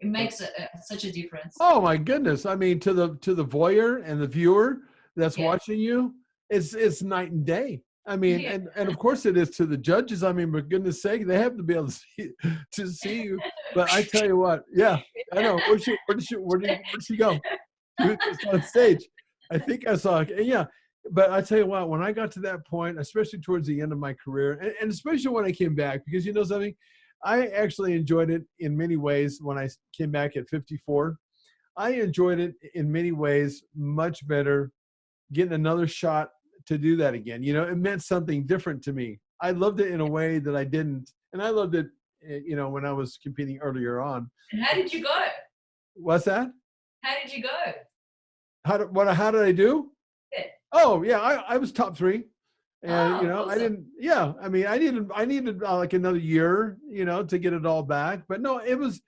it makes such a difference. Oh my goodness. I mean, to the voyeur and the viewer that's watching you, it's night and day. I mean, and of course it is to the judges. I mean, for goodness sake, they have to be able to see you. But I tell you what, I know. Where did she go? She was just on stage. I think I saw it. But I tell you what, when I got to that point, especially towards the end of my career, and especially when I came back, because something, I actually enjoyed it in many ways when I came back at 54. I enjoyed it in many ways much better getting another shot to do that again. It meant something different to me. I loved it in a way that I didn't. And I loved it, when I was competing earlier on. And how did you go? What's that? How did you go? How did I do? Yeah. Oh, yeah, I was top 3. And, awesome. I needed like another year, to get it all back. But no, it was,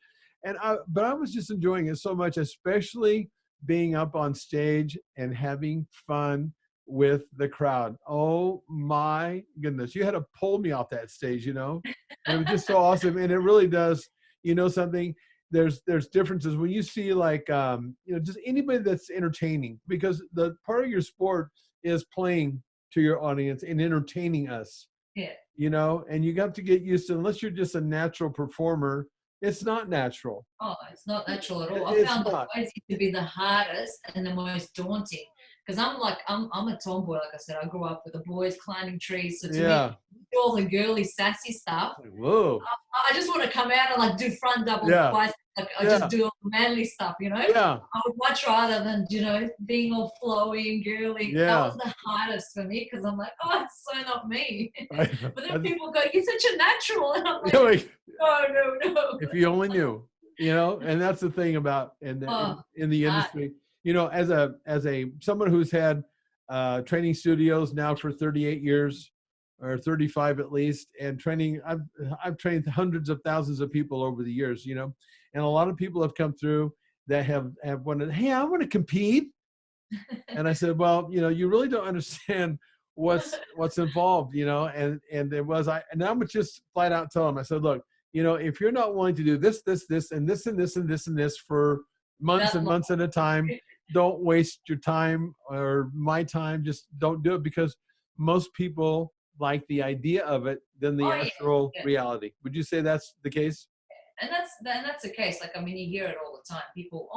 but I was just enjoying it so much, especially being up on stage and having fun with the crowd. Oh my goodness. You had to pull me off that stage, And it was just so awesome. And it really does, something. There's differences when you see like, just anybody that's entertaining, because the part of your sport is playing to your audience and entertaining us. Yeah. And you have to get used to, unless you're just a natural performer, it's not natural. Oh, it's not natural at all. I found the posing to be the hardest and the most daunting. Because I'm a tomboy, like I said. I grew up with the boys climbing trees. So to me, all the girly, sassy stuff. Whoa. I just want to come out and like do front double biceps. Like I just do all the manly stuff, Yeah. I would much rather than, being all flowy and girly. Yeah. That was the hardest for me because I'm like, oh, it's so not me. But then people go, you're such a natural. And I'm like, no. If you only knew, and that's the thing about in the industry. As someone who's had training studios now for 38 years or 35 at least, and training, I've trained hundreds of thousands of people over the years, and a lot of people have come through that have wanted, hey, I want to compete. And I said, well, you really don't understand what's involved, and it was, and I would just flat out tell them, I said, look, if you're not willing to do this, and this, and this, and this, and this for months and months at a time, don't waste your time or my time. Just don't do it, because most people like the idea of it than the actual reality. Would you say that's the case? And that's the case. Like, I mean, you hear it all the time. People,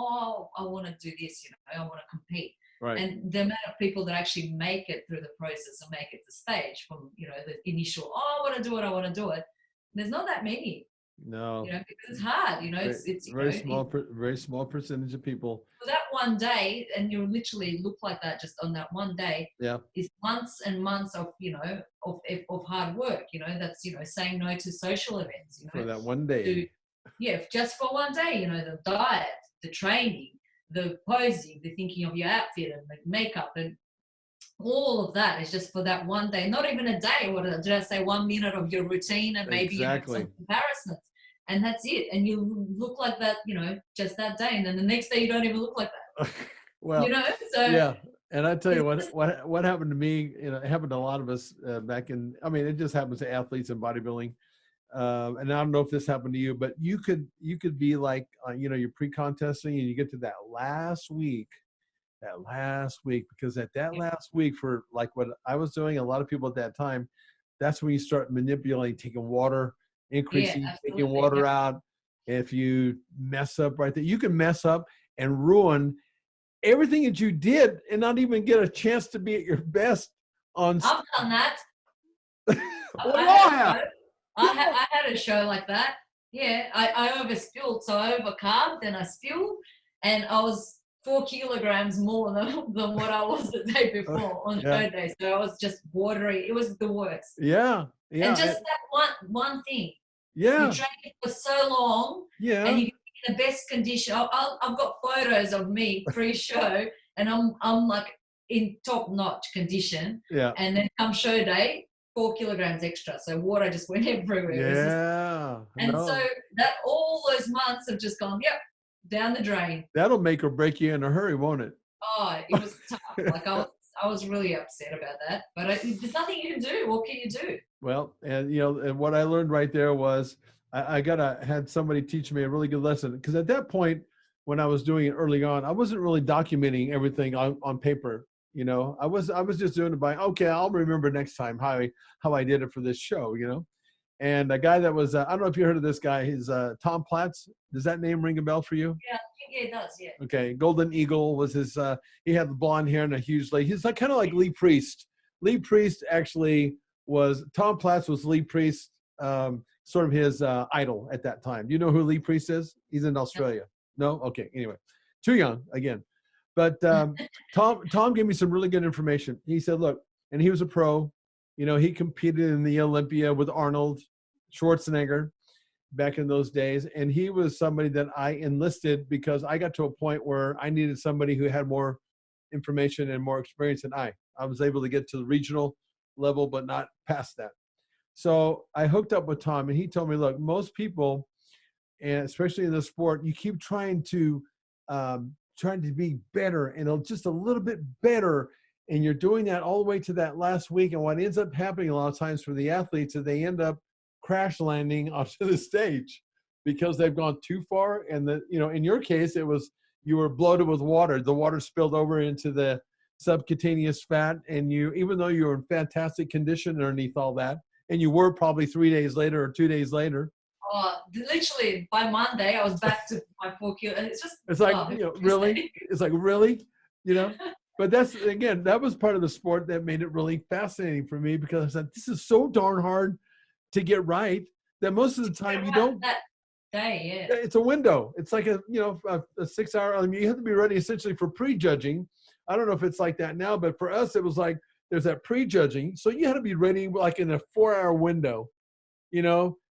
I want to do this, I want to compete. Right. And the amount of people that actually make it through the process and make it to stage from, the initial, I want to do it. There's not that many. No. Because it's hard, it's very small percentage of people. For that one day, and you literally look like that just on that one day, is months and months of, of hard work, that's, saying no to social events, For that one day. Just for one day, the diet, the training, the posing, the thinking of your outfit and the makeup and all of that is just for that one day, not even a day. What did I say? 1 minute of your routine and maybe some comparisons. And that's it. And you look like that, just that day. And then the next day you don't even look like that. Well, So And I tell you what happened to me, it happened to a lot of us back in, I mean, it just happens to athletes in bodybuilding. And I don't know if this happened to you, but you could be like, you're pre-contesting and you get to that last week, because at that last week for like what I was doing, a lot of people at that time, that's when you start manipulating, taking water, increasing, taking water out. If you mess up right there, you can mess up and ruin everything that you did and not even get a chance to be at your best on I've done that. I had a show like that. Yeah, I overspilled, so I overcarbed and I spilled, and I was 4 kilograms more than what I was the day before on show day. So I was just watery. It was the worst. Yeah. And just that one thing. Yeah. You train for so long. Yeah. And you get in the best condition. I've got photos of me pre-show, and I'm like in top-notch condition. Yeah. And then come show day, 4 kilograms extra. So water just went everywhere. Yeah. So that all those months have just gone, down the drain. That'll make or break you in a hurry, won't it? Oh, it was tough. Like I was really upset about that. But there's nothing you can do. What can you do? Well, and and what I learned right there was I had somebody teach me a really good lesson, because at that point when I was doing it early on, I wasn't really documenting everything on paper. I was just doing it by, okay, I'll remember next time how I did it for this show. And a guy that was, I don't know if you heard of this guy, he's Tom Platz. Does that name ring a bell for you? Yeah, it does, yeah. Okay, Golden Eagle was his, he had the blonde hair and a huge leg. He's like kind of like Lee Priest. Lee Priest actually Tom Platz was Lee Priest, sort of his idol at that time. Do you know who Lee Priest is? He's in Australia. No? Okay, anyway. Too young, again. But Tom gave me some really good information. He said, look, and he was a pro. He competed in the Olympia with Arnold Schwarzenegger back in those days. And he was somebody that I enlisted because I got to a point where I needed somebody who had more information and more experience than I. I was able to get to the regional level, but not past that. So I hooked up with Tom, and he told me, look, most people, and especially in the sport, you keep trying to be better and just a little bit better. And you're doing that all the way to that last week. And what ends up happening a lot of times for the athletes is they end up crash landing onto the stage because they've gone too far. And in your case, it was, you were bloated with water. The water spilled over into the subcutaneous fat. And even though you were in fantastic condition underneath all that, and you were probably 3 days later or 2 days later. Literally by Monday, I was back to my 4 kilos. It's like, really? It's like, really? But that was part of the sport that made it really fascinating for me, because I said, this is so darn hard to get right that most of the time you don't. That day, It's a window. It's like a 6 hour. I mean, you have to be ready essentially for prejudging. I don't know if it's like that now, but for us, it was like there's that prejudging. So you had to be ready like in a 4 hour window,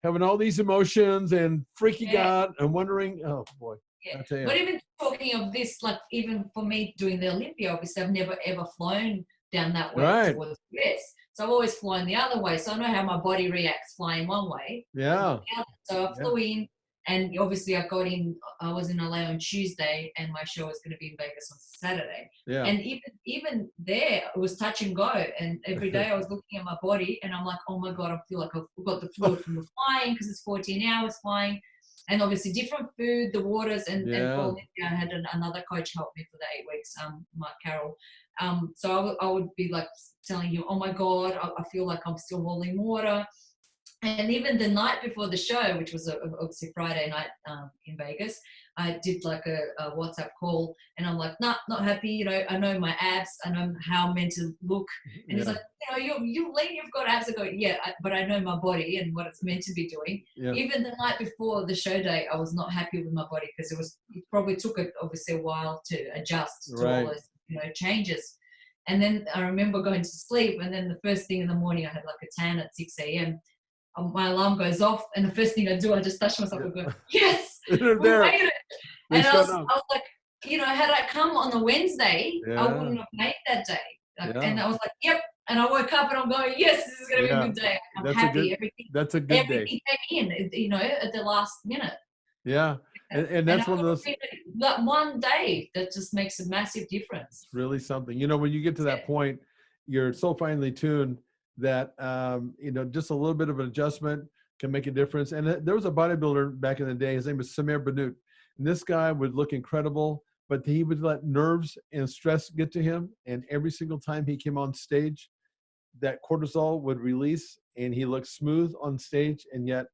having all these emotions and freaking out and wondering, oh boy. Yeah. But even talking of this, like even for me doing the Olympia, obviously I've never ever flown down that way towards the US. So I've always flown the other way. So I know how my body reacts flying one way. Yeah. So I flew in, and obviously I was in LA on Tuesday, and my show was going to be in Vegas on Saturday. Yeah. And even there, it was touch and go. And every day I was looking at my body, and I'm like, oh my God, I feel like I've got the fluid from the flying, because it's 14 hours flying. And obviously different food, the waters, and for Olympia, I had another coach help me for the 8 weeks, Mark Carroll. So I would be like telling you, oh my God, I feel like I'm still holding water. And even the night before the show, which was obviously Friday night in Vegas, I did like a WhatsApp call, and I'm like, nah, not happy. I know my abs. I know how I'm meant to look. And he's like, you're lean, you've got abs. I go, yeah, but I know my body and what it's meant to be doing. Yeah. Even the night before the show day, I was not happy with my body, because it probably took obviously a while to adjust to all those changes. And then I remember going to sleep, and then the first thing in the morning, I had like a tan at 6 a.m. My alarm goes off, and the first thing I do, I just touch myself and go, yes, we made it. And I was like, had I come on the Wednesday, I wouldn't have made that day. And I was like, yep. And I woke up and I'm going, yes, this is going to be a good day. I'm happy. That's a good day. Everything came in, at the last minute. Yeah. And that's one of those. That one day that just makes a massive difference. It's really something. When you get to that point, you're so finely tuned that, just a little bit of an adjustment can make a difference. And there was a bodybuilder back in the day. His name was Samir Banut. And this guy would look incredible, but he would let nerves and stress get to him. And every single time he came on stage, that cortisol would release and he looked smooth on stage. And yet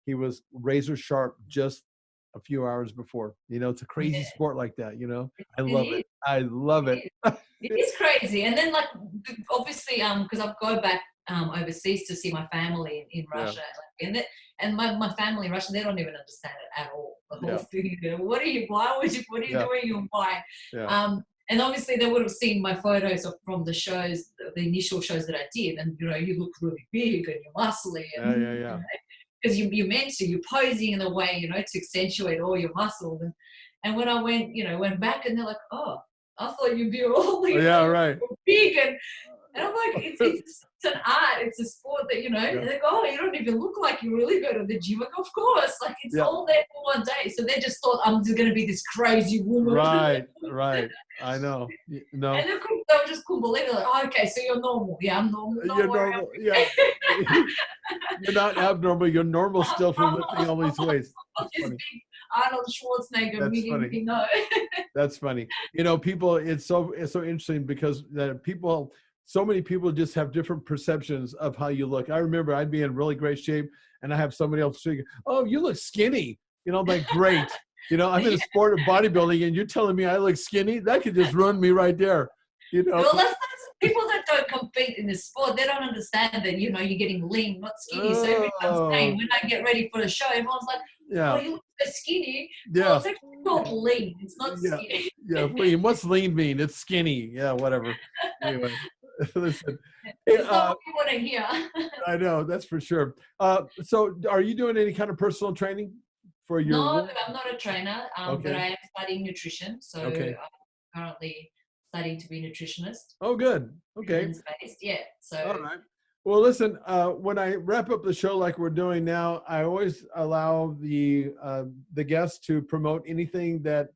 he was razor sharp just a few hours before. It's a crazy sport like that. I love it. I love it. It is crazy. And then, obviously, because I go back overseas to see my family in Russia, and my family in Russia, they don't even understand it at all. The whole thing. What are you doing and why? And obviously they would have seen my photos from the shows, the initial shows that I did, and you look really big and you're muscly. And, because you're meant to, you're posing in a way, to accentuate all your muscles. And when I went back, and they're like, oh, I thought you'd be all big. And I'm like, it's an art, it's a sport that, and they go, oh, you don't even look like you really go to the gym. Like, of course, it's all there for one day. So they just thought I'm just going to be this crazy woman. Right. I know. No. And they just couldn't believe it. Like, oh, okay, so you're normal. Yeah, I'm normal. You're normal. Yeah. You're not abnormal. You're normal still for lifting all these weights. Big Arnold Schwarzenegger meeting me. No. That's funny. People, it's so interesting because so many people just have different perceptions of how you look. I remember I'd be in really great shape and I have somebody else saying, oh, you look skinny. I'm like, great. I'm in a sport of bodybuilding and you're telling me I look skinny? That could just ruin me right there. Well, that's people that don't compete in the sport, they don't understand that, you're getting lean, not skinny. So everyone's saying, when I get ready for the show, everyone's like, oh, you look so skinny. Well, it's actually called lean. It's not skinny. Lean. What's lean mean? It's skinny. Yeah, whatever. Anyway. Listen, that's not what you want to hear. I know, that's for sure. So are you doing any kind of personal training for your No, I'm not a trainer, but I am studying nutrition. So I'm currently studying to be a nutritionist. Oh, good. Okay. Yeah. So all right. Well, listen, when I wrap up the show like we're doing now, I always allow the guests to promote anything that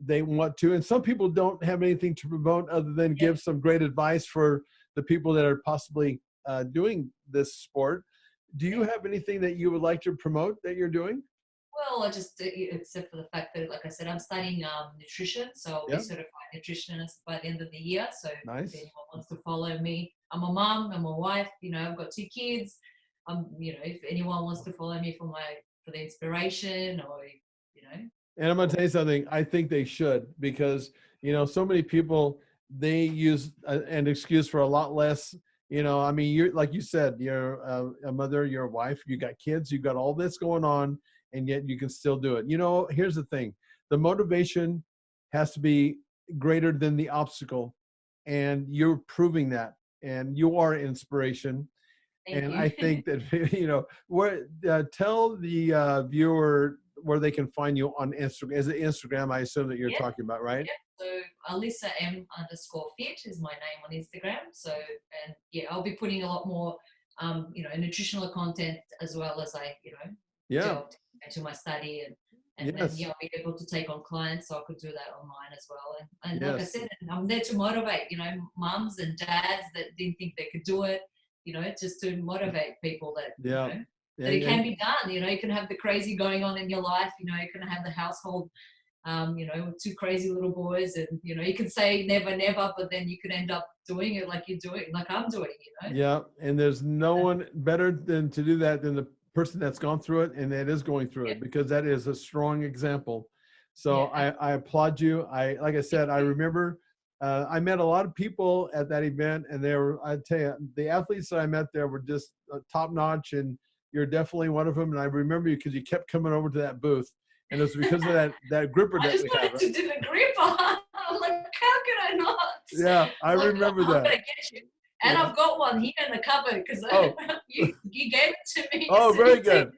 they want to. And some people don't have anything to promote other than give some great advice for the people that are possibly doing this sport. Do you have anything that you would like to promote that you're doing? Well, I just, except for the fact that, like I said, I'm studying nutrition, so I'll be certified nutritionist by the end of the year. So if anyone wants to follow me, I'm a mom, I'm a wife, I've got 2 kids. If anyone wants to follow me for the inspiration or, And I'm going to tell you something, I think they should, because, so many people, they use an excuse for a lot less. You're, like you said, you're a mother, you're a wife, you got kids, you got all this going on, and yet you can still do it. Here's the thing. The motivation has to be greater than the obstacle. And you're proving that. And you are inspiration. Thank you. I think that, tell the viewer where they can find you on Instagram. Is it Instagram? I assume that you're talking about, right? Yeah. So Alisa M_fit is my name on Instagram. So, and I'll be putting a lot more, nutritional content as well as delve into my study and then I'll be able to take on clients, so I could do that online as well. And like I said, I'm there to motivate, mums and dads that didn't think they could do it, just to motivate people that, that it can be done. You can have the crazy going on in your life, you can have the household, with 2 crazy little boys, and, you can say never, never, but then you could end up doing it like you're doing, like I'm doing, Yeah, and there's no one better than to do that than the person that's gone through it and that is going through it, because that is a strong example. So I applaud you. Like I said, I remember I met a lot of people at that event, and I tell you, the athletes that I met there were just top notch, and you're definitely one of them. And I remember you because you kept coming over to that booth, and it was because of that gripper that we had. I just wanted to do the gripper. I'm like, how could I not? Yeah, I remember that. I'm gonna get you. And I've got one here in the cupboard because you gave it to me. Oh, very good.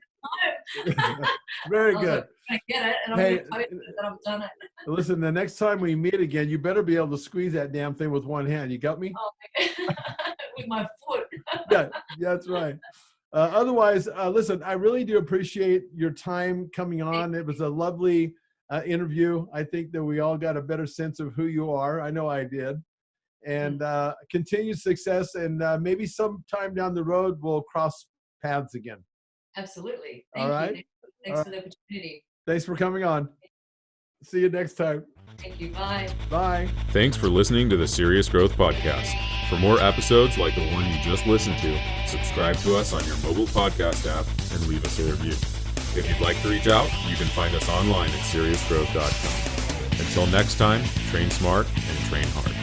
Very good. I get it, and I'm going to post it that I've done it. Listen, the next time we meet again, you better be able to squeeze that damn thing with one hand. You got me? Oh, with my foot. Yeah, that's right. Otherwise, listen, I really do appreciate your time coming on. It was a lovely interview. I think that we all got a better sense of who you are. I know I did. And continued success. And maybe sometime down the road, we'll cross paths again. Absolutely. All right. Thanks for the opportunity. Thanks for coming on. See you next time. Thank you. Bye. Bye. Thanks for listening to the Serious Growth Podcast. For more episodes like the one you just listened to, subscribe to us on your mobile podcast app and leave us a review. If you'd like to reach out, you can find us online at seriousgrowth.com. Until next time, train smart and train hard.